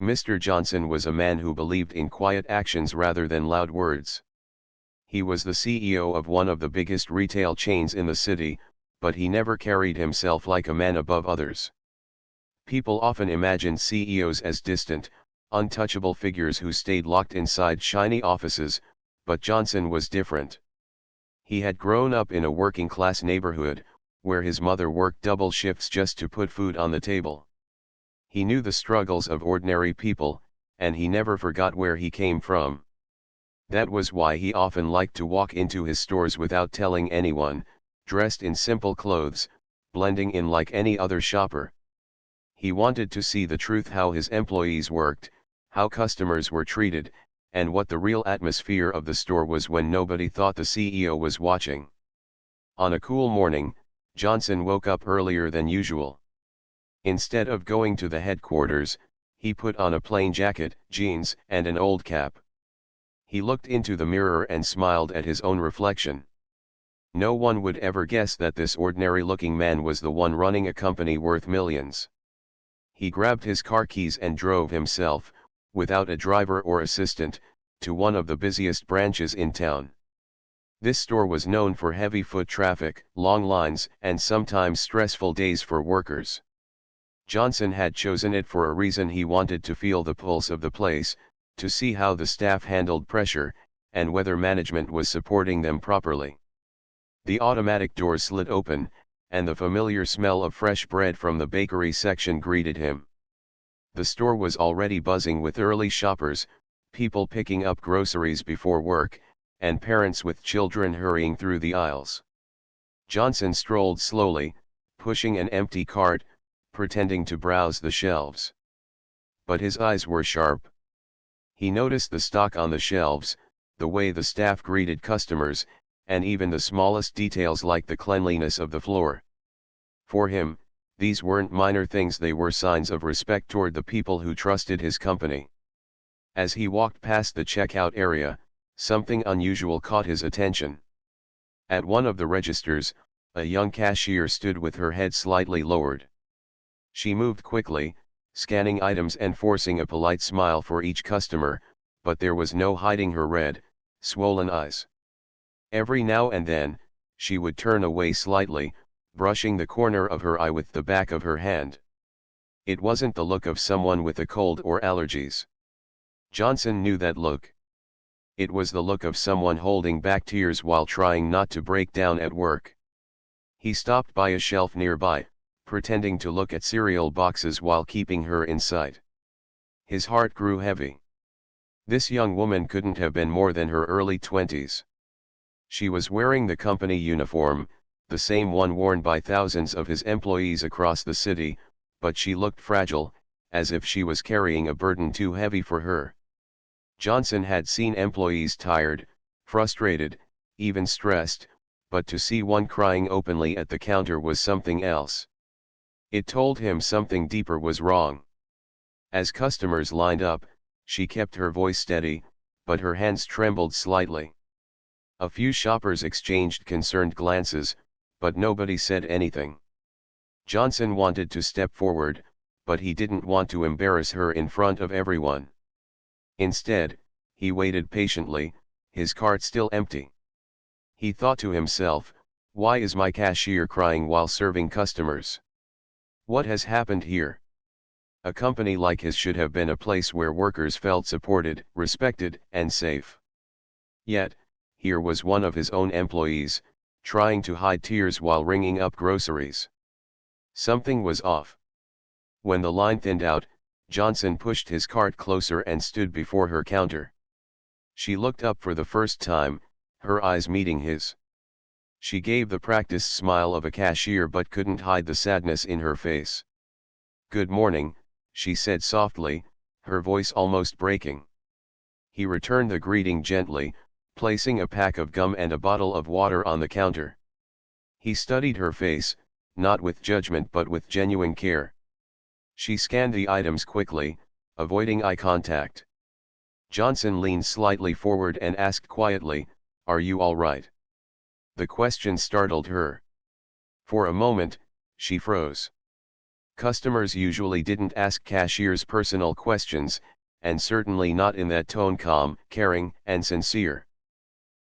Mr. Johnson was a man who believed in quiet actions rather than loud words. He was the CEO of one of the biggest retail chains in the city, but he never carried himself like a man above others. People often imagine CEOs as distant, untouchable figures who stayed locked inside shiny offices, but Johnson was different. He had grown up in a working-class neighborhood, where his mother worked double shifts just to put food on the table. He knew the struggles of ordinary people, and he never forgot where he came from. That was why he often liked to walk into his stores without telling anyone, dressed in simple clothes, blending in like any other shopper. He wanted to see the truth, how his employees worked, how customers were treated, and what the real atmosphere of the store was when nobody thought the CEO was watching. On a cool morning, Johnson woke up earlier than usual. Instead of going to the headquarters, he put on a plain jacket, jeans, and an old cap. He looked into the mirror and smiled at his own reflection. No one would ever guess that this ordinary-looking man was the one running a company worth millions. He grabbed his car keys and drove himself, without a driver or assistant, to one of the busiest branches in town. This store was known for heavy foot traffic, long lines, and sometimes stressful days for workers. Johnson had chosen it for a reason. He wanted to feel the pulse of the place, to see how the staff handled pressure, and whether management was supporting them properly. The automatic doors slid open, and the familiar smell of fresh bread from the bakery section greeted him. The store was already buzzing with early shoppers, people picking up groceries before work, and parents with children hurrying through the aisles. Johnson strolled slowly, pushing an empty cart, pretending to browse the shelves. But his eyes were sharp. He noticed the stock on the shelves, the way the staff greeted customers, and even the smallest details like the cleanliness of the floor. For him, these weren't minor things, they were signs of respect toward the people who trusted his company. As he walked past the checkout area, something unusual caught his attention. At one of the registers, a young cashier stood with her head slightly lowered. She moved quickly, scanning items and forcing a polite smile for each customer, but there was no hiding her red, swollen eyes. Every now and then, she would turn away slightly, brushing the corner of her eye with the back of her hand. It wasn't the look of someone with a cold or allergies. Johnson knew that look. It was the look of someone holding back tears while trying not to break down at work. He stopped by a shelf nearby, pretending to look at cereal boxes while keeping her in sight. His heart grew heavy. This young woman couldn't have been more than her early 20s. She was wearing the company uniform, the same one worn by thousands of his employees across the city, but she looked fragile, as if she was carrying a burden too heavy for her. Johnson had seen employees tired, frustrated, even stressed, but to see one crying openly at the counter was something else. It told him something deeper was wrong. As customers lined up, she kept her voice steady, but her hands trembled slightly. A few shoppers exchanged concerned glances, but nobody said anything. Johnson wanted to step forward, but he didn't want to embarrass her in front of everyone. Instead, he waited patiently, his cart still empty. He thought to himself, why is my cashier crying while serving customers? What has happened here? A company like his should have been a place where workers felt supported, respected, and safe. Yet, here was one of his own employees, trying to hide tears while ringing up groceries. Something was off. When the line thinned out, Johnson pushed his cart closer and stood before her counter. She looked up for the first time, her eyes meeting his. She gave the practiced smile of a cashier but couldn't hide the sadness in her face. "Good morning," she said softly, her voice almost breaking. He returned the greeting gently, placing a pack of gum and a bottle of water on the counter. He studied her face, not with judgment but with genuine care. She scanned the items quickly, avoiding eye contact. Johnson leaned slightly forward and asked quietly, "Are you all right?" The question startled her. For a moment, she froze. Customers usually didn't ask cashiers personal questions, and certainly not in that tone, calm, caring, and sincere.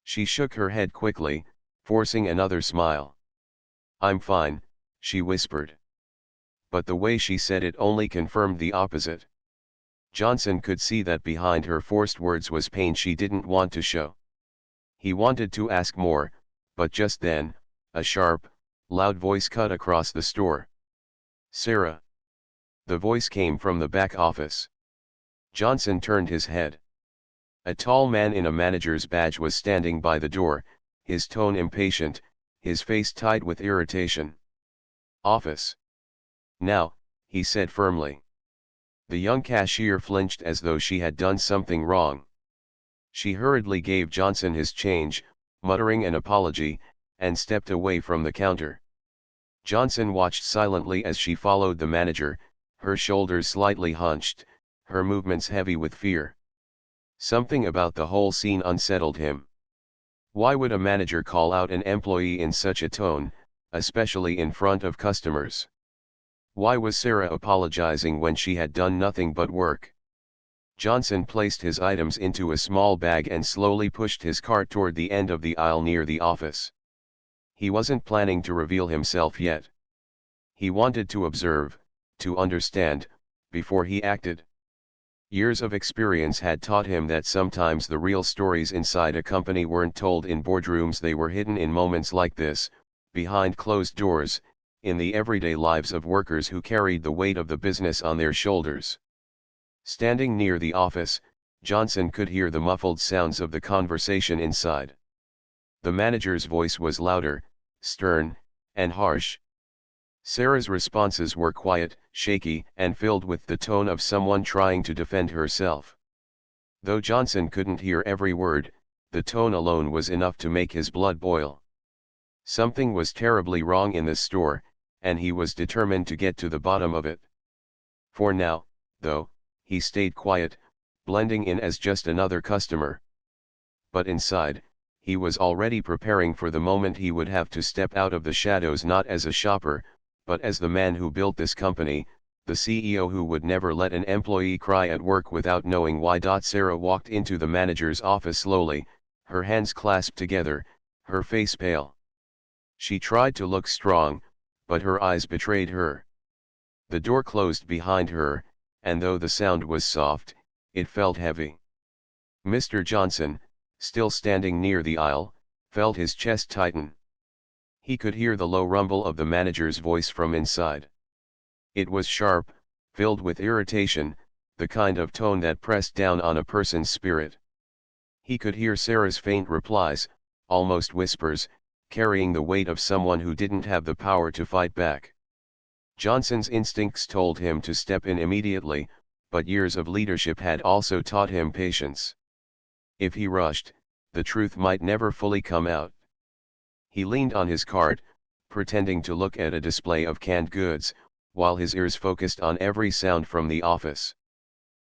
She shook her head quickly, forcing another smile. "I'm fine," she whispered. But the way she said it only confirmed the opposite. Johnson could see that behind her forced words was pain she didn't want to show. He wanted to ask more, but just then, a sharp, loud voice cut across the store. "Sarah." The voice came from the back office. Johnson turned his head. A tall man in a manager's badge was standing by the door, his tone impatient, his face tight with irritation. "Office. Now," he said firmly. The young cashier flinched as though she had done something wrong. She hurriedly gave Johnson his change, muttering an apology, and stepped away from the counter. Johnson watched silently as she followed the manager, her shoulders slightly hunched, her movements heavy with fear. Something about the whole scene unsettled him. Why would a manager call out an employee in such a tone, especially in front of customers? Why was Sarah apologizing when she had done nothing but work? Johnson placed his items into a small bag and slowly pushed his cart toward the end of the aisle near the office. He wasn't planning to reveal himself yet. He wanted to observe, to understand, before he acted. Years of experience had taught him that sometimes the real stories inside a company weren't told in boardrooms, they were hidden in moments like this, behind closed doors, in the everyday lives of workers who carried the weight of the business on their shoulders. Standing near the office, Johnson could hear the muffled sounds of the conversation inside. The manager's voice was louder, stern, and harsh. Sarah's responses were quiet, shaky, and filled with the tone of someone trying to defend herself. Though Johnson couldn't hear every word, the tone alone was enough to make his blood boil. Something was terribly wrong in this store, and he was determined to get to the bottom of it. For now, though, he stayed quiet, blending in as just another customer. But inside, he was already preparing for the moment he would have to step out of the shadows, not as a shopper, but as the man who built this company, the CEO who would never let an employee cry at work without knowing why. Sarah walked into the manager's office slowly, her hands clasped together, her face pale. She tried to look strong, but her eyes betrayed her. The door closed behind her, and though the sound was soft, it felt heavy. Mr. Johnson, still standing near the aisle, felt his chest tighten. He could hear the low rumble of the manager's voice from inside. It was sharp, filled with irritation, the kind of tone that pressed down on a person's spirit. He could hear Sarah's faint replies, almost whispers, carrying the weight of someone who didn't have the power to fight back. Johnson's instincts told him to step in immediately, but years of leadership had also taught him patience. If he rushed, the truth might never fully come out. He leaned on his cart, pretending to look at a display of canned goods, while his ears focused on every sound from the office.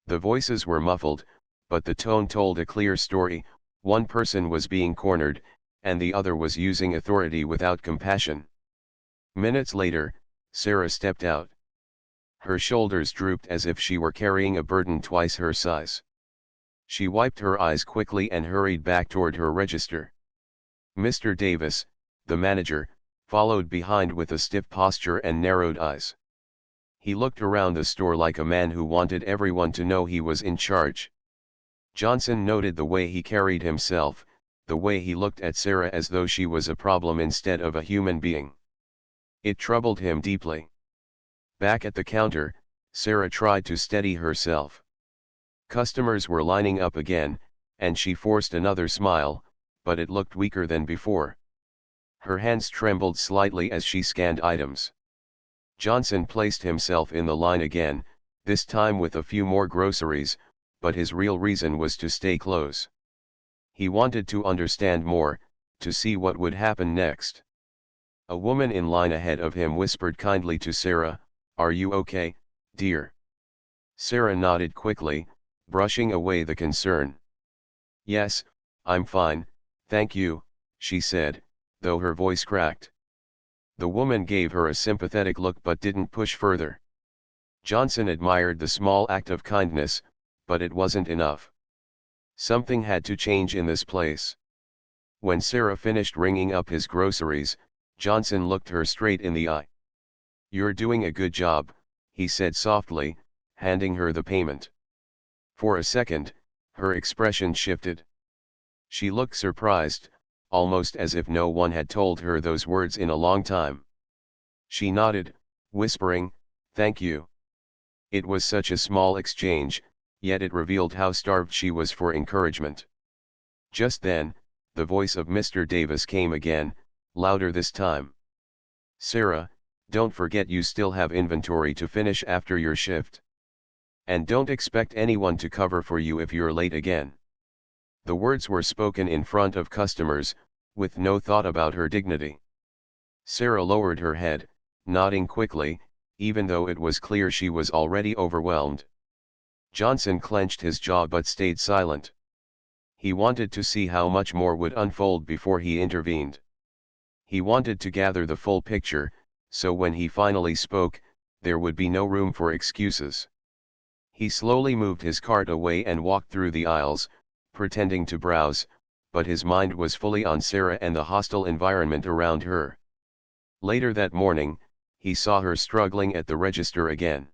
The voices were muffled, but the tone told a clear story. One person was being cornered, and the other was using authority without compassion. Minutes later, Sarah stepped out. Her shoulders drooped as if she were carrying a burden twice her size. She wiped her eyes quickly and hurried back toward her register. Mr. Davis, the manager, followed behind with a stiff posture and narrowed eyes. He looked around the store like a man who wanted everyone to know he was in charge. Johnson noted the way he carried himself, the way he looked at Sarah as though she was a problem instead of a human being. It troubled him deeply. Back at the counter, Sarah tried to steady herself. Customers were lining up again, and she forced another smile, but it looked weaker than before. Her hands trembled slightly as she scanned items. Johnson placed himself in the line again, this time with a few more groceries, but his real reason was to stay close. He wanted to understand more, to see what would happen next. A woman in line ahead of him whispered kindly to Sarah, "Are you okay, dear?" Sarah nodded quickly, brushing away the concern. "Yes, I'm fine, thank you," she said, though her voice cracked. The woman gave her a sympathetic look but didn't push further. Johnson admired the small act of kindness, but it wasn't enough. Something had to change in this place. When Sarah finished ringing up his groceries, Johnson looked her straight in the eye. "You're doing a good job," he said softly, handing her the payment. For a second, her expression shifted. She looked surprised, almost as if no one had told her those words in a long time. She nodded, whispering, "Thank you." It was such a small exchange, yet it revealed how starved she was for encouragement. Just then, the voice of Mr. Davis came again, louder this time. "Sarah, don't forget you still have inventory to finish after your shift. And don't expect anyone to cover for you if you're late again." The words were spoken in front of customers, with no thought about her dignity. Sarah lowered her head, nodding quickly, even though it was clear she was already overwhelmed. Johnson clenched his jaw but stayed silent. He wanted to see how much more would unfold before he intervened. He wanted to gather the full picture, so when he finally spoke, there would be no room for excuses. He slowly moved his cart away and walked through the aisles, pretending to browse, but his mind was fully on Sarah and the hostile environment around her. Later that morning, he saw her struggling at the register again.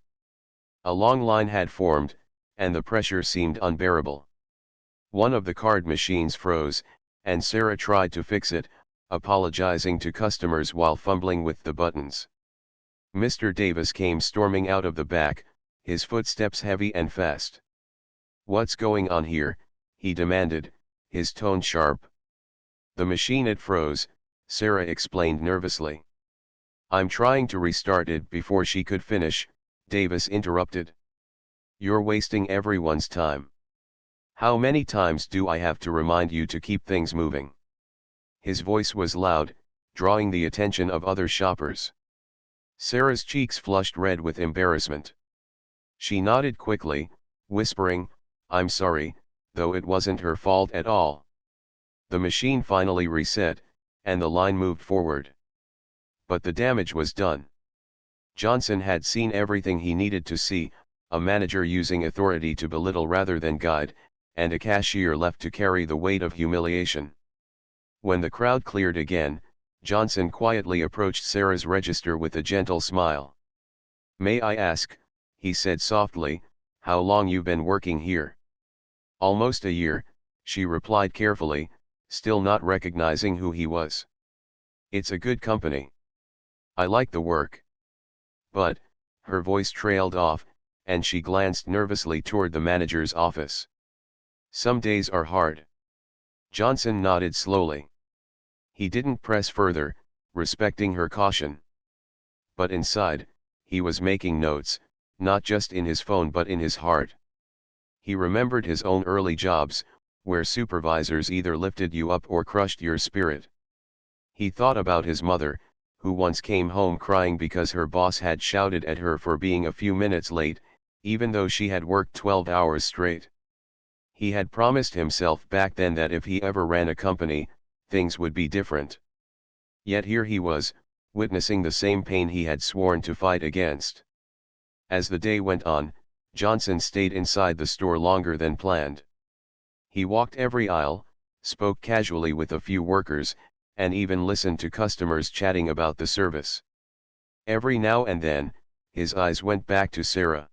A long line had formed, and the pressure seemed unbearable. One of the card machines froze, and Sarah tried to fix it, apologizing to customers while fumbling with the buttons. Mr. Davis came storming out of the back, his footsteps heavy and fast. "What's going on here?" he demanded, his tone sharp. "The machine it froze," Sarah explained nervously. "I'm trying to restart it." Before she could finish, Davis interrupted. "You're wasting everyone's time. How many times do I have to remind you to keep things moving?" His voice was loud, drawing the attention of other shoppers. Sarah's cheeks flushed red with embarrassment. She nodded quickly, whispering, "I'm sorry," though it wasn't her fault at all. The machine finally reset, and the line moved forward. But the damage was done. Johnson had seen everything he needed to see: a manager using authority to belittle rather than guide, and a cashier left to carry the weight of humiliation. When the crowd cleared again, Johnson quietly approached Sarah's register with a gentle smile. "May I ask," he said softly, "how long you've been working here?" "Almost a year," she replied carefully, still not recognizing who he was. "It's a good company. I like the work." But, her voice trailed off, and she glanced nervously toward the manager's office. "Some days are hard." Johnson nodded slowly. He didn't press further, respecting her caution. But inside, he was making notes, not just in his phone but in his heart. He remembered his own early jobs, where supervisors either lifted you up or crushed your spirit. He thought about his mother, who once came home crying because her boss had shouted at her for being a few minutes late, even though she had worked 12 hours straight. He had promised himself back then that if he ever ran a company, things would be different. Yet here he was, witnessing the same pain he had sworn to fight against. As the day went on, Johnson stayed inside the store longer than planned. He walked every aisle, spoke casually with a few workers, and even listened to customers chatting about the service. Every now and then, his eyes went back to Sarah.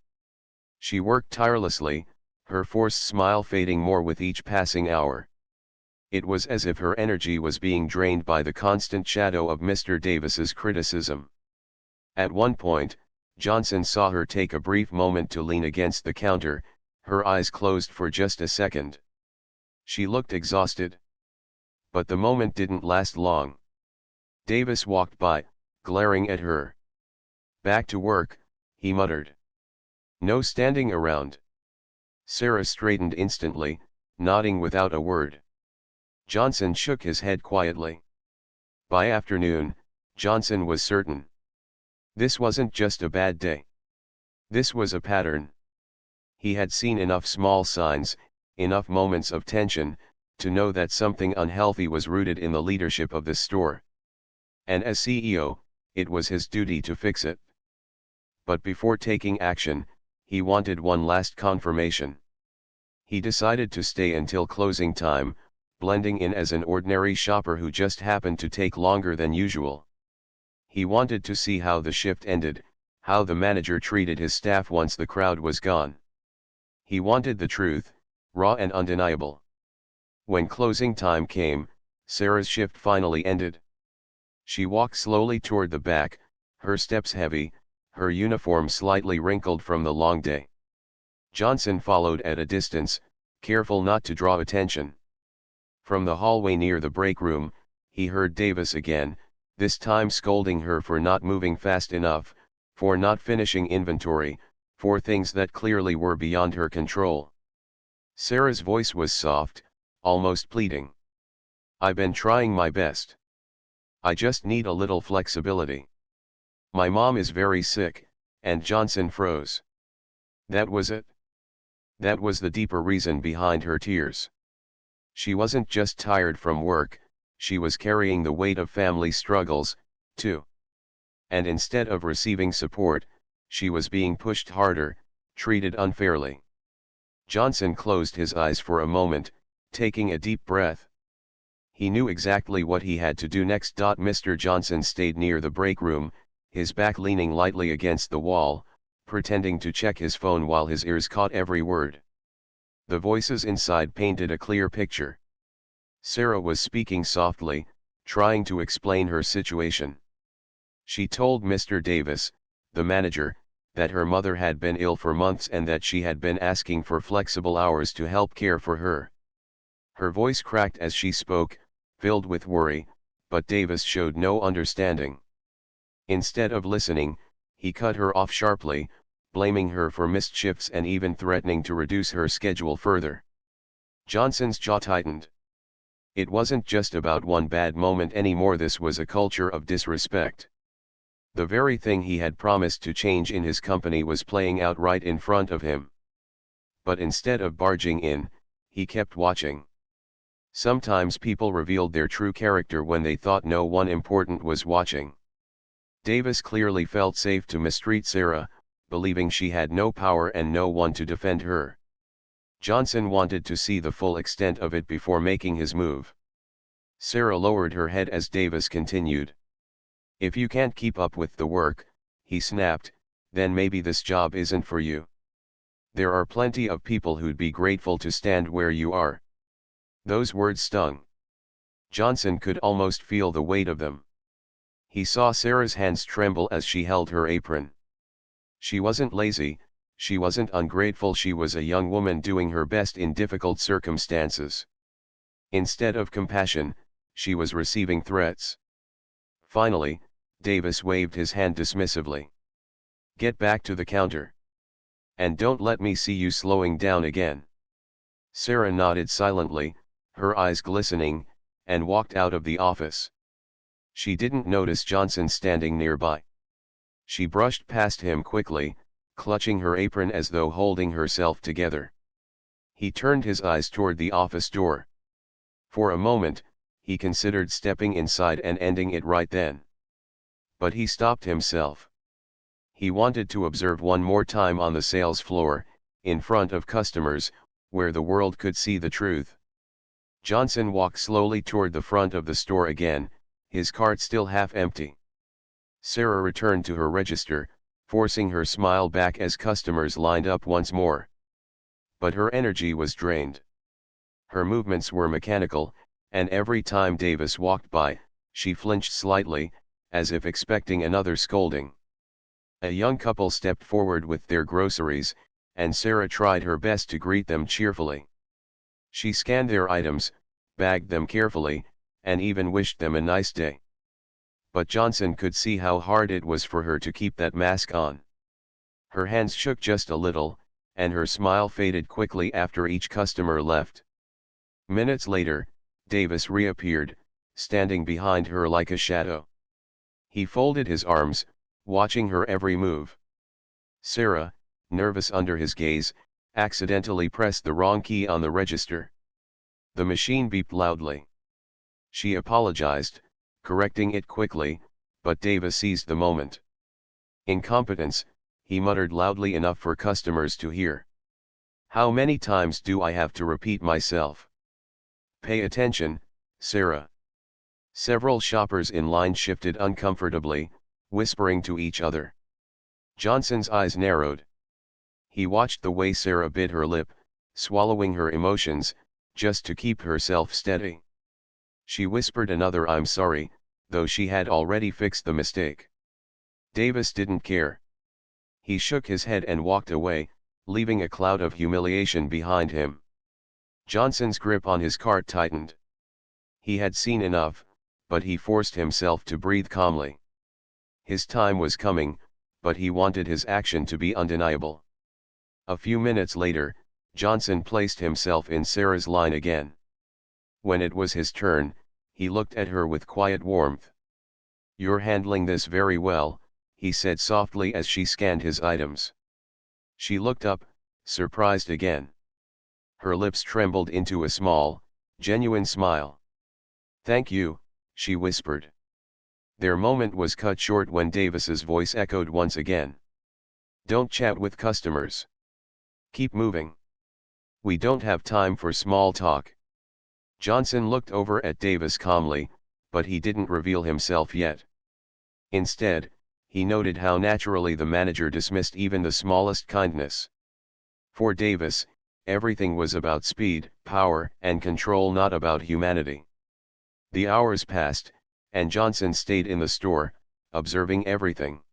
She worked tirelessly, her forced smile fading more with each passing hour. It was as if her energy was being drained by the constant shadow of Mr. Davis's criticism. At one point, Johnson saw her take a brief moment to lean against the counter, her eyes closed for just a second. She looked exhausted. But the moment didn't last long. Davis walked by, glaring at her. "Back to work," he muttered. "No standing around." Sarah straightened instantly, nodding without a word. Johnson shook his head quietly. By afternoon, Johnson was certain. This wasn't just a bad day. This was a pattern. He had seen enough small signs, enough moments of tension, to know that something unhealthy was rooted in the leadership of the store. And as CEO, it was his duty to fix it. But before taking action, he wanted one last confirmation. He decided to stay until closing time, blending in as an ordinary shopper who just happened to take longer than usual. He wanted to see how the shift ended, how the manager treated his staff once the crowd was gone. He wanted the truth, raw and undeniable. When closing time came, Sarah's shift finally ended. She walked slowly toward the back, her steps heavy, her uniform slightly wrinkled from the long day. Johnson followed at a distance, careful not to draw attention. From the hallway near the break room, he heard Davis again, this time scolding her for not moving fast enough, for not finishing inventory, for things that clearly were beyond her control. Sarah's voice was soft, almost pleading. "I've been trying my best. I just need a little flexibility. My mom is very sick," and Johnson froze. That was it. That was the deeper reason behind her tears. She wasn't just tired from work, she was carrying the weight of family struggles, too. And instead of receiving support, she was being pushed harder, treated unfairly. Johnson closed his eyes for a moment, taking a deep breath. He knew exactly what he had to do next. Mr. Johnson stayed near the break room, his back leaning lightly against the wall, pretending to check his phone while his ears caught every word. The voices inside painted a clear picture. Sarah was speaking softly, trying to explain her situation. She told Mr. Davis, the manager, that her mother had been ill for months and that she had been asking for flexible hours to help care for her. Her voice cracked as she spoke, filled with worry, but Davis showed no understanding. Instead of listening, he cut her off sharply, blaming her for missed shifts and even threatening to reduce her schedule further. Johnson's jaw tightened. It wasn't just about one bad moment anymore, this was a culture of disrespect. The very thing he had promised to change in his company was playing out right in front of him. But instead of barging in, he kept watching. Sometimes people revealed their true character when they thought no one important was watching. Davis clearly felt safe to mistreat Sarah, believing she had no power and no one to defend her. Johnson wanted to see the full extent of it before making his move. Sarah lowered her head as Davis continued. "If you can't keep up with the work," he snapped, "then maybe this job isn't for you. There are plenty of people who'd be grateful to stand where you are." Those words stung. Johnson could almost feel the weight of them. He saw Sarah's hands tremble as she held her apron. She wasn't lazy, she wasn't ungrateful, she was a young woman doing her best in difficult circumstances. Instead of compassion, she was receiving threats. Finally, Davis waved his hand dismissively. "Get back to the counter. And don't let me see you slowing down again." Sarah nodded silently, her eyes glistening, and walked out of the office. She didn't notice Johnson standing nearby. She brushed past him quickly, clutching her apron as though holding herself together. He turned his eyes toward the office door. For a moment, he considered stepping inside and ending it right then. But he stopped himself. He wanted to observe one more time on the sales floor, in front of customers, where the world could see the truth. Johnson walked slowly toward the front of the store again, his cart still half empty. Sarah returned to her register, forcing her smile back as customers lined up once more. But her energy was drained. Her movements were mechanical, and every time Davis walked by, she flinched slightly, as if expecting another scolding. A young couple stepped forward with their groceries, and Sarah tried her best to greet them cheerfully. She scanned their items, bagged them carefully, and even wished them a nice day. But Johnson could see how hard it was for her to keep that mask on. Her hands shook just a little, and her smile faded quickly after each customer left. Minutes later, Davis reappeared, standing behind her like a shadow. He folded his arms, watching her every move. Sarah, nervous under his gaze, accidentally pressed the wrong key on the register. The machine beeped loudly. She apologized, correcting it quickly, but Davis seized the moment. Incompetence, he muttered loudly enough for customers to hear. How many times do I have to repeat myself? Pay attention, Sarah. Several shoppers in line shifted uncomfortably, whispering to each other. Johnson's eyes narrowed. He watched the way Sarah bit her lip, swallowing her emotions, just to keep herself steady. She whispered another "I'm sorry," though she had already fixed the mistake. Davis didn't care. He shook his head and walked away, leaving a cloud of humiliation behind him. Johnson's grip on his cart tightened. He had seen enough, but he forced himself to breathe calmly. His time was coming, but he wanted his action to be undeniable. A few minutes later, Johnson placed himself in Sarah's line again. When it was his turn, he looked at her with quiet warmth. "You're handling this very well," he said softly as she scanned his items. She looked up, surprised again. Her lips trembled into a small, genuine smile. "Thank you," she whispered. Their moment was cut short when Davis's voice echoed once again. "Don't chat with customers. Keep moving. We don't have time for small talk." Johnson looked over at Davis calmly, but he didn't reveal himself yet. Instead, he noted how naturally the manager dismissed even the smallest kindness. For Davis, everything was about speed, power, and control, not about humanity. The hours passed, and Johnson stayed in the store, observing everything.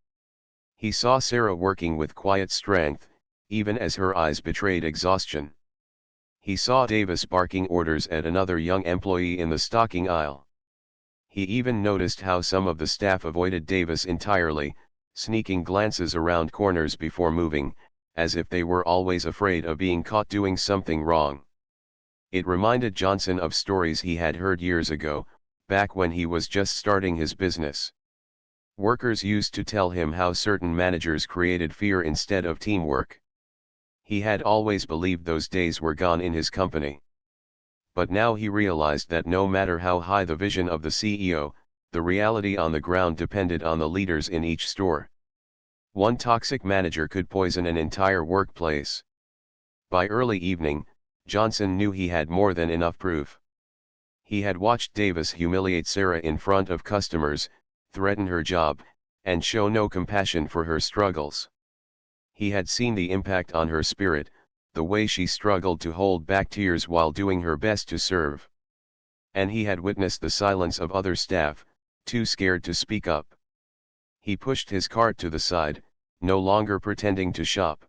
He saw Sarah working with quiet strength, even as her eyes betrayed exhaustion. He saw Davis barking orders at another young employee in the stocking aisle. He even noticed how some of the staff avoided Davis entirely, sneaking glances around corners before moving, as if they were always afraid of being caught doing something wrong. It reminded Johnson of stories he had heard years ago, back when he was just starting his business. Workers used to tell him how certain managers created fear instead of teamwork. He had always believed those days were gone in his company. But now he realized that no matter how high the vision of the CEO, the reality on the ground depended on the leaders in each store. One toxic manager could poison an entire workplace. By early evening, Johnson knew he had more than enough proof. He had watched Davis humiliate Sarah in front of customers, threaten her job, and show no compassion for her struggles. He had seen the impact on her spirit, the way she struggled to hold back tears while doing her best to serve. And he had witnessed the silence of other staff, too scared to speak up. He pushed his cart to the side, no longer pretending to shop.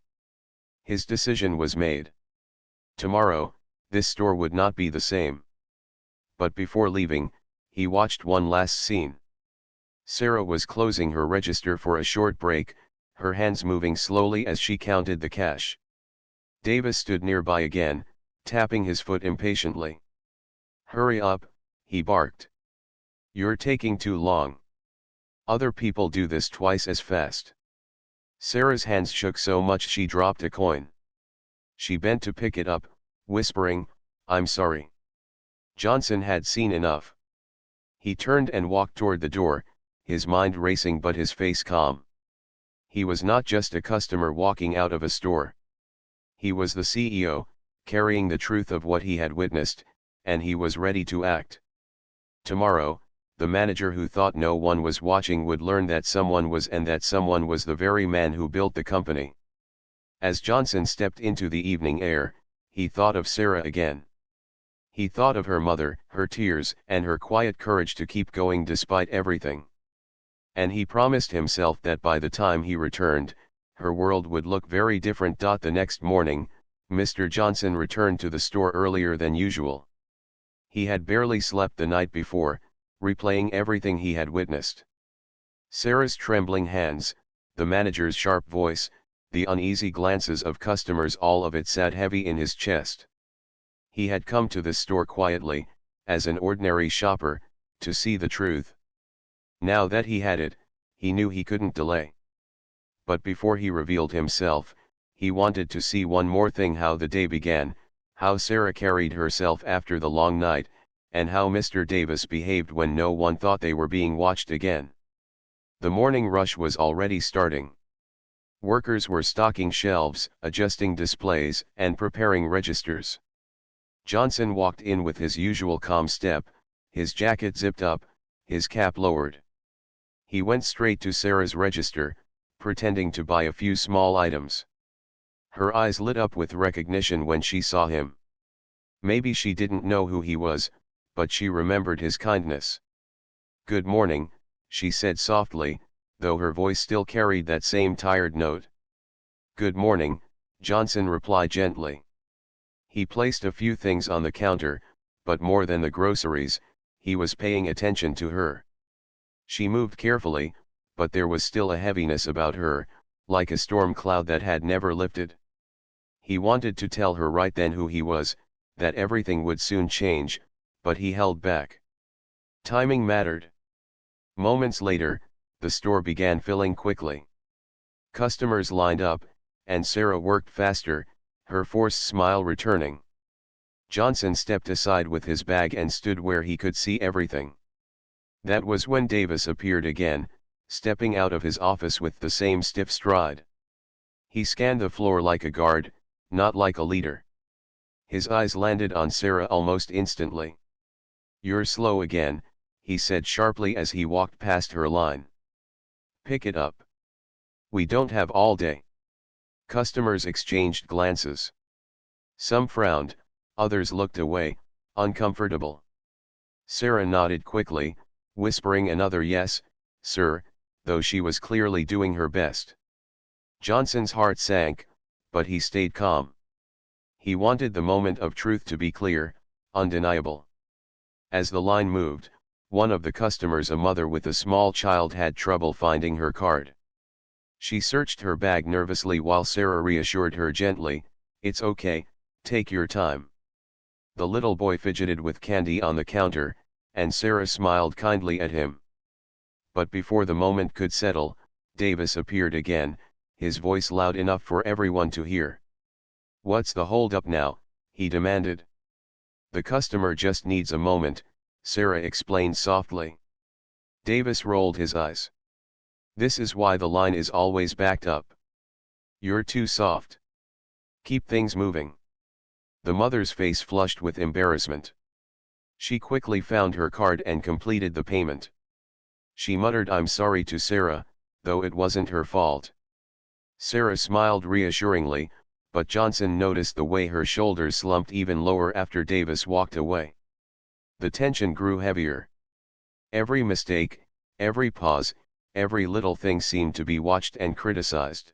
His decision was made. Tomorrow, this store would not be the same. But before leaving, he watched one last scene. Sarah was closing her register for a short break, her hands moving slowly as she counted the cash. Davis stood nearby again, tapping his foot impatiently. "Hurry up," he barked. "You're taking too long. Other people do this twice as fast." Sarah's hands shook so much she dropped a coin. She bent to pick it up, whispering, "I'm sorry." Johnson had seen enough. He turned and walked toward the door, his mind racing but his face calm. He was not just a customer walking out of a store. He was the CEO, carrying the truth of what he had witnessed, and he was ready to act. Tomorrow, the manager who thought no one was watching would learn that someone was, and that someone was the very man who built the company. As Johnson stepped into the evening air, he thought of Sarah again. He thought of her mother, her tears, and her quiet courage to keep going despite everything. And he promised himself that by the time he returned, her world would look very different. The next morning, Mr. Johnson returned to the store earlier than usual. He had barely slept the night before, replaying everything he had witnessed. Sarah's trembling hands, the manager's sharp voice, the uneasy glances of customers, all of it sat heavy in his chest. He had come to this store quietly, as an ordinary shopper, to see the truth. Now that he had it, he knew he couldn't delay. But before he revealed himself, he wanted to see one more thing: how the day began, how Sarah carried herself after the long night, and how Mr. Davis behaved when no one thought they were being watched again. The morning rush was already starting. Workers were stocking shelves, adjusting displays, and preparing registers. Johnson walked in with his usual calm step, his jacket zipped up, his cap lowered. He went straight to Sarah's register, pretending to buy a few small items. Her eyes lit up with recognition when she saw him. Maybe she didn't know who he was, but she remembered his kindness. "Good morning," she said softly, though her voice still carried that same tired note. "Good morning," Johnson replied gently. He placed a few things on the counter, but more than the groceries, he was paying attention to her. She moved carefully, but there was still a heaviness about her, like a storm cloud that had never lifted. He wanted to tell her right then who he was, that everything would soon change, but he held back. Timing mattered. Moments later, the store began filling quickly. Customers lined up, and Sarah worked faster, her forced smile returning. Johnson stepped aside with his bag and stood where he could see everything. That was when Davis appeared again, stepping out of his office with the same stiff stride. He scanned the floor like a guard, not like a leader. His eyes landed on Sarah almost instantly. "You're slow again," he said sharply as he walked past her line. "Pick it up. We don't have all day." Customers exchanged glances. Some frowned, others looked away, uncomfortable. Sarah nodded quickly, whispering another "yes, sir," though she was clearly doing her best. Johnson's heart sank, but he stayed calm. He wanted the moment of truth to be clear, undeniable. As the line moved, one of the customers, a mother with a small child, had trouble finding her card. She searched her bag nervously while Sarah reassured her gently, "It's okay, take your time." The little boy fidgeted with candy on the counter, and Sarah smiled kindly at him. But before the moment could settle, Davis appeared again, his voice loud enough for everyone to hear. "What's the hold-up now?" he demanded. "The customer just needs a moment," Sarah explained softly. Davis rolled his eyes. "This is why the line is always backed up. You're too soft. Keep things moving." The mother's face flushed with embarrassment. She quickly found her card and completed the payment. She muttered "I'm sorry" to Sarah, though it wasn't her fault. Sarah smiled reassuringly, but Johnson noticed the way her shoulders slumped even lower after Davis walked away. The tension grew heavier. Every mistake, every pause, every little thing seemed to be watched and criticized.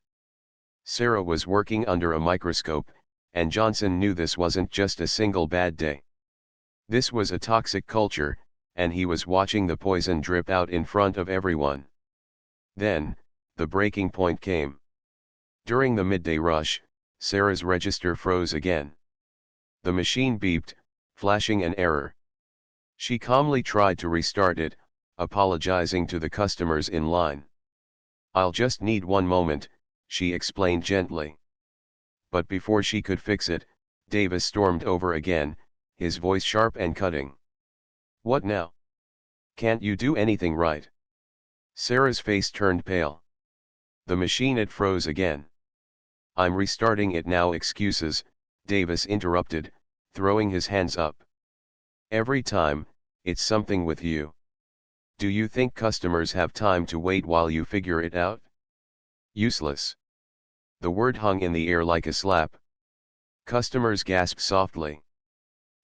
Sarah was working under a microscope, and Johnson knew this wasn't just a single bad day. This was a toxic culture, and he was watching the poison drip out in front of everyone. Then, the breaking point came. During the midday rush, Sarah's register froze again. The machine beeped, flashing an error. She calmly tried to restart it, apologizing to the customers in line. "I'll just need one moment," she explained gently. But before she could fix it, Davis stormed over again, his voice sharp and cutting. "What now? Can't you do anything right?" Sarah's face turned pale. The machine, it froze again. "I'm restarting it now." "Excuses," Davis interrupted, throwing his hands up. "Every time, it's something with you. Do you think customers have time to wait while you figure it out?" "Useless." The word hung in the air like a slap. Customers gasped softly.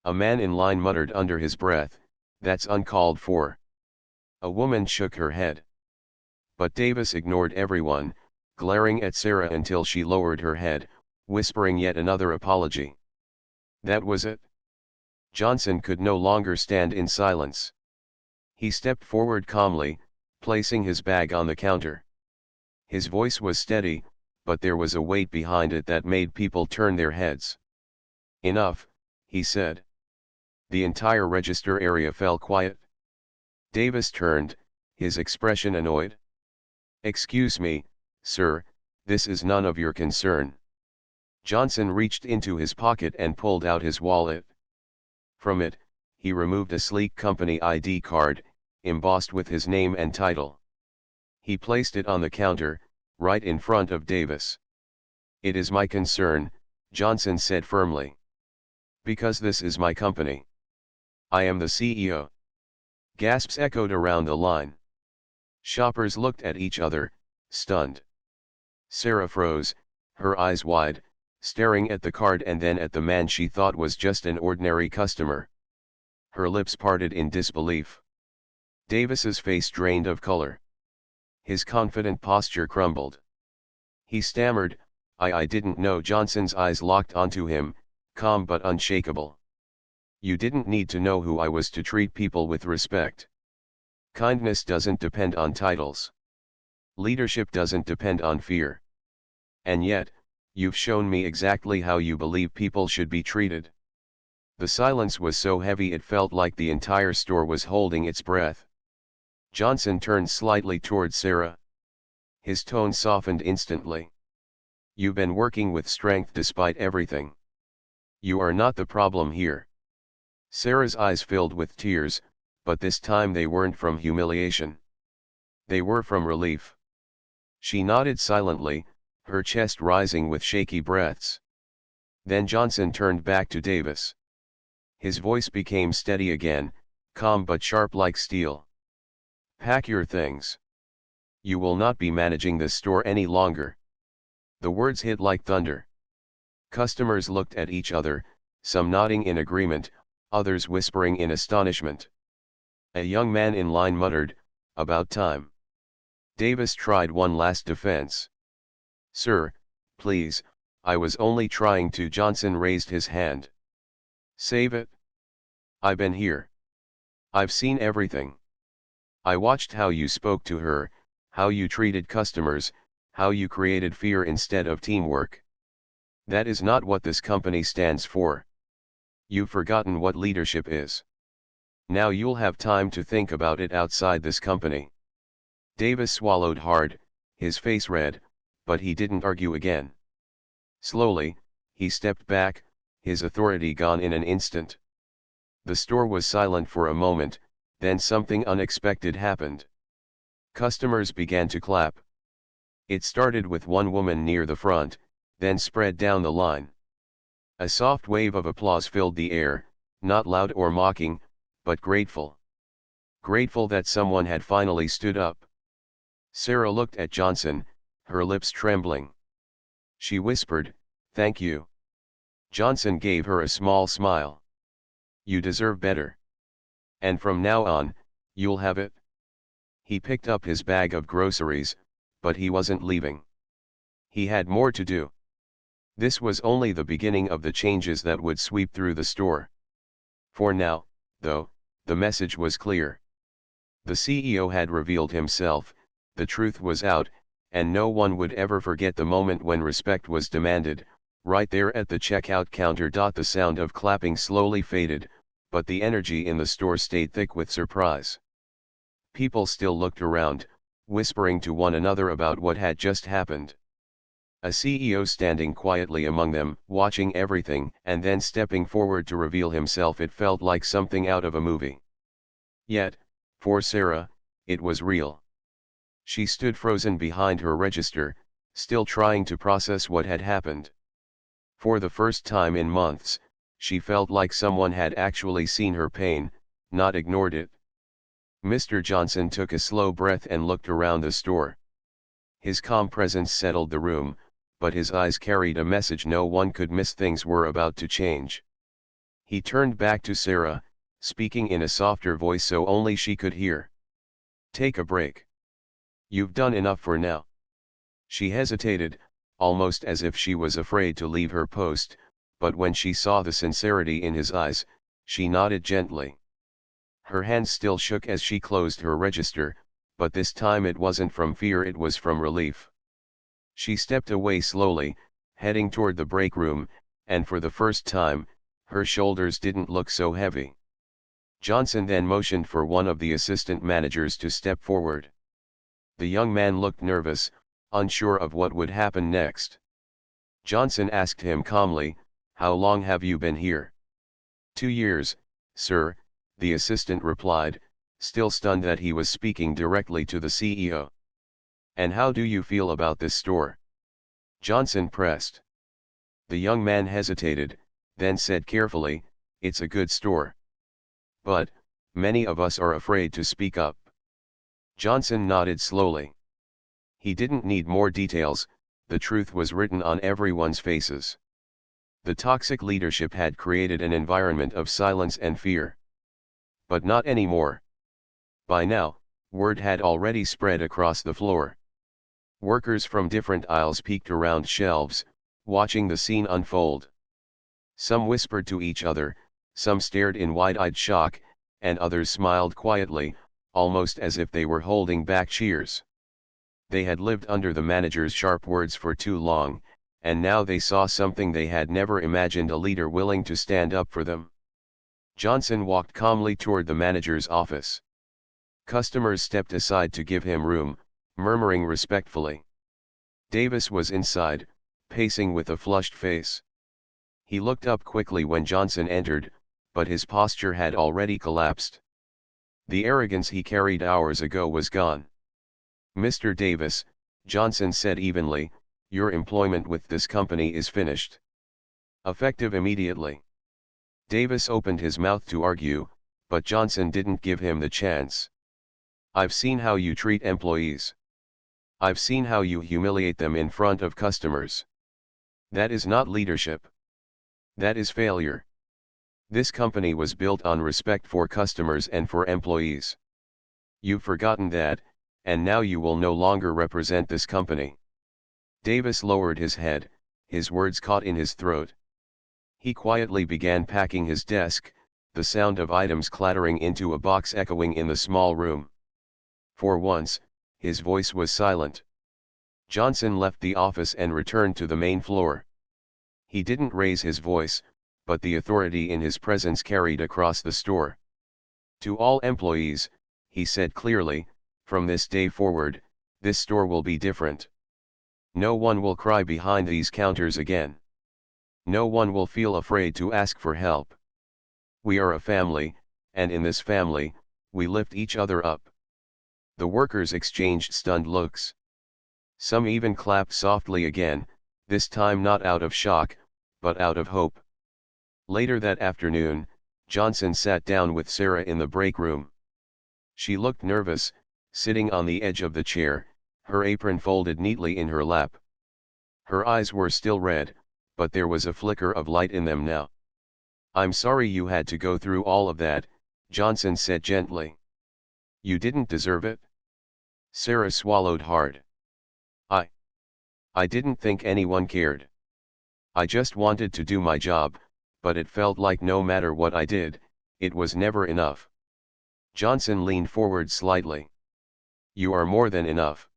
A man in line muttered under his breath, "That's uncalled for." A woman shook her head. But Davis ignored everyone, glaring at Sarah until she lowered her head, whispering yet another apology. That was it. Johnson could no longer stand in silence. He stepped forward calmly, placing his bag on the counter. His voice was steady, but there was a weight behind it that made people turn their heads. "Enough," he said. The entire register area fell quiet. Davis turned, his expression annoyed. "Excuse me, sir, this is none of your concern." Johnson reached into his pocket and pulled out his wallet. From it, he removed a sleek company ID card, embossed with his name and title. He placed it on the counter, right in front of Davis. "It is my concern," Johnson said firmly. "Because this is my company. I am the CEO." Gasps echoed around the line. Shoppers looked at each other, stunned. Sarah froze, her eyes wide, staring at the card and then at the man she thought was just an ordinary customer. Her lips parted in disbelief. Davis's face drained of color. His confident posture crumbled. He stammered, I didn't know." Johnson's eyes locked onto him, calm but unshakable. "You didn't need to know who I was to treat people with respect. Kindness doesn't depend on titles. Leadership doesn't depend on fear. And yet, you've shown me exactly how you believe people should be treated." The silence was so heavy it felt like the entire store was holding its breath. Johnson turned slightly toward Sarah. His tone softened instantly. "You've been working with strength despite everything. You are not the problem here." Sarah's eyes filled with tears, but this time they weren't from humiliation. They were from relief. She nodded silently, her chest rising with shaky breaths. Then Johnson turned back to Davis. His voice became steady again, calm but sharp like steel. "Pack your things. You will not be managing this store any longer." The words hit like thunder. Customers looked at each other, some nodding in agreement, others whispering in astonishment. A young man in line muttered, "About time." Davis tried one last defense. "Sir, please, I was only trying to." Johnson raised his hand. "Save it. I've been here. I've seen everything. I watched how you spoke to her, how you treated customers, how you created fear instead of teamwork. That is not what this company stands for. You've forgotten what leadership is. Now you'll have time to think about it outside this company." Davis swallowed hard, his face red, but he didn't argue again. Slowly, he stepped back, his authority gone in an instant. The store was silent for a moment, then something unexpected happened. Customers began to clap. It started with one woman near the front, then spread down the line. A soft wave of applause filled the air, not loud or mocking, but grateful. Grateful that someone had finally stood up. Sarah looked at Johnson, her lips trembling. She whispered, "Thank you." Johnson gave her a small smile. "You deserve better. And from now on, you'll have it." He picked up his bag of groceries, but he wasn't leaving. He had more to do. This was only the beginning of the changes that would sweep through the store. For now, though, the message was clear. The CEO had revealed himself, the truth was out, and no one would ever forget the moment when respect was demanded, right there at the checkout counter. The sound of clapping slowly faded, but the energy in the store stayed thick with surprise. People still looked around, whispering to one another about what had just happened. A CEO standing quietly among them, watching everything, and then stepping forward to reveal himself. It felt like something out of a movie. Yet, for Sarah, it was real. She stood frozen behind her register, still trying to process what had happened. For the first time in months, she felt like someone had actually seen her pain, not ignored it. Mr. Johnson took a slow breath and looked around the store. His calm presence settled the room, but his eyes carried a message no one could miss. Things were about to change. He turned back to Sarah, speaking in a softer voice so only she could hear. "Take a break. You've done enough for now." She hesitated, almost as if she was afraid to leave her post, but when she saw the sincerity in his eyes, she nodded gently. Her hands still shook as she closed her register, but this time it wasn't from fear, it was from relief. She stepped away slowly, heading toward the break room, and for the first time, her shoulders didn't look so heavy. Johnson then motioned for one of the assistant managers to step forward. The young man looked nervous, unsure of what would happen next. Johnson asked him calmly, "How long have you been here?" 2 years, sir," the assistant replied, still stunned that he was speaking directly to the CEO. And how do you feel about this store? Johnson pressed. The young man hesitated, then said carefully, it's a good store. But, many of us are afraid to speak up. Johnson nodded slowly. He didn't need more details, the truth was written on everyone's faces. The toxic leadership had created an environment of silence and fear. But not anymore. By now, word had already spread across the floor. Workers from different aisles peeked around shelves, watching the scene unfold. Some whispered to each other, some stared in wide-eyed shock, and others smiled quietly, almost as if they were holding back cheers. They had lived under the manager's sharp words for too long, and now they saw something they had never imagined: a leader willing to stand up for them. Johnson walked calmly toward the manager's office. Customers stepped aside to give him room, murmuring respectfully. Davis was inside, pacing with a flushed face. He looked up quickly when Johnson entered, but his posture had already collapsed. The arrogance he carried hours ago was gone. "Mr. Davis," Johnson said evenly, "your employment with this company is finished. Effective immediately." Davis opened his mouth to argue, but Johnson didn't give him the chance. "I've seen how you treat employees. I've seen how you humiliate them in front of customers. That is not leadership. That is failure. This company was built on respect for customers and for employees. You've forgotten that, and now you will no longer represent this company." Davis lowered his head, his words caught in his throat. He quietly began packing his desk, the sound of items clattering into a box echoing in the small room. For once, his voice was silent. Johnson left the office and returned to the main floor. He didn't raise his voice, but the authority in his presence carried across the store. "To all employees," he said clearly, "from this day forward, this store will be different. No one will cry behind these counters again. No one will feel afraid to ask for help. We are a family, and in this family, we lift each other up." The workers exchanged stunned looks. Some even clapped softly again, this time not out of shock, but out of hope. Later that afternoon, Johnson sat down with Sarah in the break room. She looked nervous, sitting on the edge of the chair, her apron folded neatly in her lap. Her eyes were still red, but there was a flicker of light in them now. "I'm sorry you had to go through all of that," Johnson said gently. "You didn't deserve it." Sarah swallowed hard. I didn't think anyone cared. I just wanted to do my job, but it felt like no matter what I did, it was never enough." Johnson leaned forward slightly. "You are more than enough.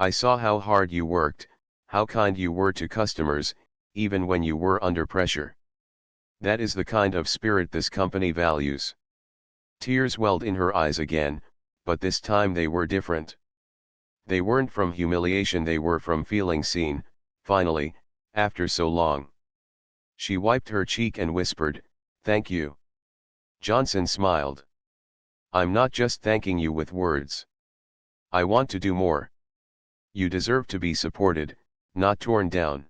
I saw how hard you worked, how kind you were to customers, even when you were under pressure. That is the kind of spirit this company values." Tears welled in her eyes again, but this time they were different. They weren't from humiliation, they were from feeling seen, finally, after so long. She wiped her cheek and whispered, "Thank you." Johnson smiled. "I'm not just thanking you with words. I want to do more. You deserve to be supported, not torn down.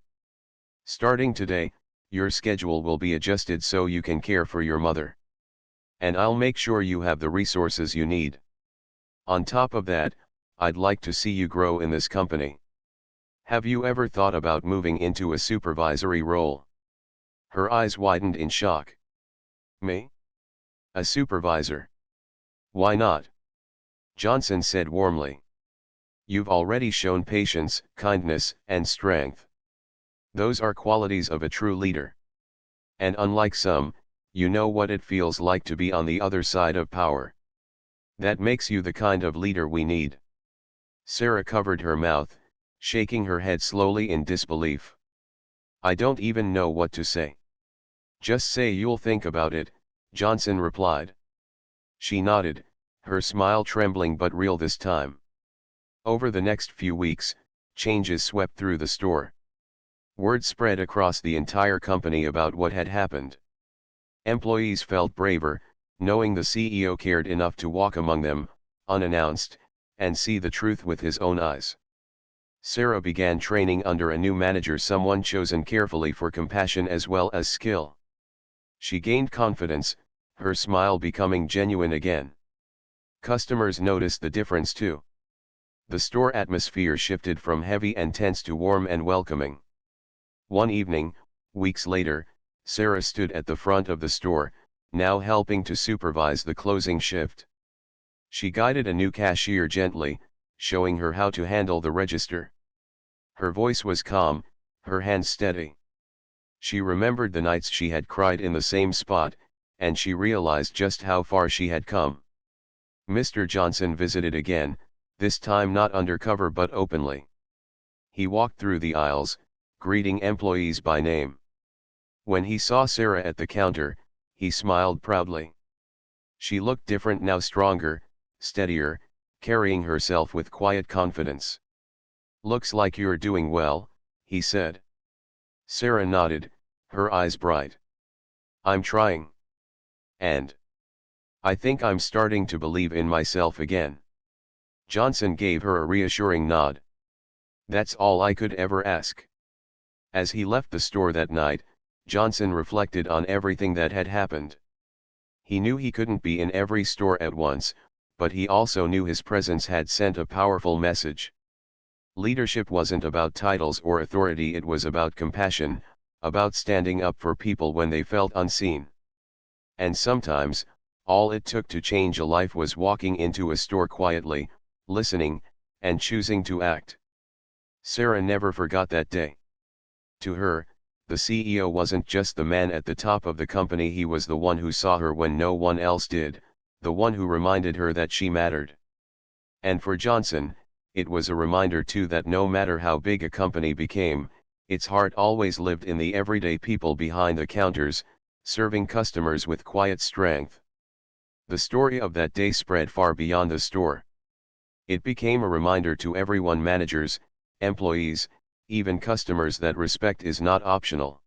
Starting today, your schedule will be adjusted so you can care for your mother. And I'll make sure you have the resources you need. On top of that, I'd like to see you grow in this company. Have you ever thought about moving into a supervisory role?" Her eyes widened in shock. "Me? A supervisor? Why not?" Johnson said warmly. "You've already shown patience, kindness, and strength. Those are qualities of a true leader. And unlike some, you know what it feels like to be on the other side of power. That makes you the kind of leader we need." Sarah covered her mouth, shaking her head slowly in disbelief. "I don't even know what to say." "Just say you'll think about it," Johnson replied. She nodded, her smile trembling but real this time. Over the next few weeks, changes swept through the store. Word spread across the entire company about what had happened. Employees felt braver, knowing the CEO cared enough to walk among them, unannounced, and see the truth with his own eyes. Sarah began training under a new manager, someone chosen carefully for compassion as well as skill. She gained confidence, her smile becoming genuine again. Customers noticed the difference too. The store atmosphere shifted from heavy and tense to warm and welcoming. One evening, weeks later, Sarah stood at the front of the store, now helping to supervise the closing shift. She guided a new cashier gently, showing her how to handle the register. Her voice was calm, her hands steady. She remembered the nights she had cried in the same spot, and she realized just how far she had come. Mr. Johnson visited again, this time not undercover but openly. He walked through the aisles, greeting employees by name. When he saw Sarah at the counter, he smiled proudly. She looked different now, stronger, steadier, carrying herself with quiet confidence. "Looks like you're doing well," he said. Sarah nodded, her eyes bright. "I'm trying. And I think I'm starting to believe in myself again." Johnson gave her a reassuring nod. "That's all I could ever ask." As he left the store that night, Johnson reflected on everything that had happened. He knew he couldn't be in every store at once, but he also knew his presence had sent a powerful message. Leadership wasn't about titles or authority, it was about compassion, about standing up for people when they felt unseen. And sometimes, all it took to change a life was walking into a store quietly, listening, and choosing to act. Sarah never forgot that day. To her, the CEO wasn't just the man at the top of the company, he was the one who saw her when no one else did, the one who reminded her that she mattered. And for Johnson, it was a reminder too that no matter how big a company became, its heart always lived in the everyday people behind the counters, serving customers with quiet strength. The story of that day spread far beyond the store. It became a reminder to everyone, managers, employees, even customers, that respect is not optional.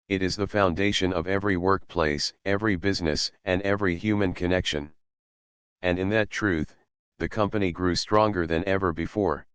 It is the foundation of every workplace, every business, and every human connection. And in that truth, the company grew stronger than ever before.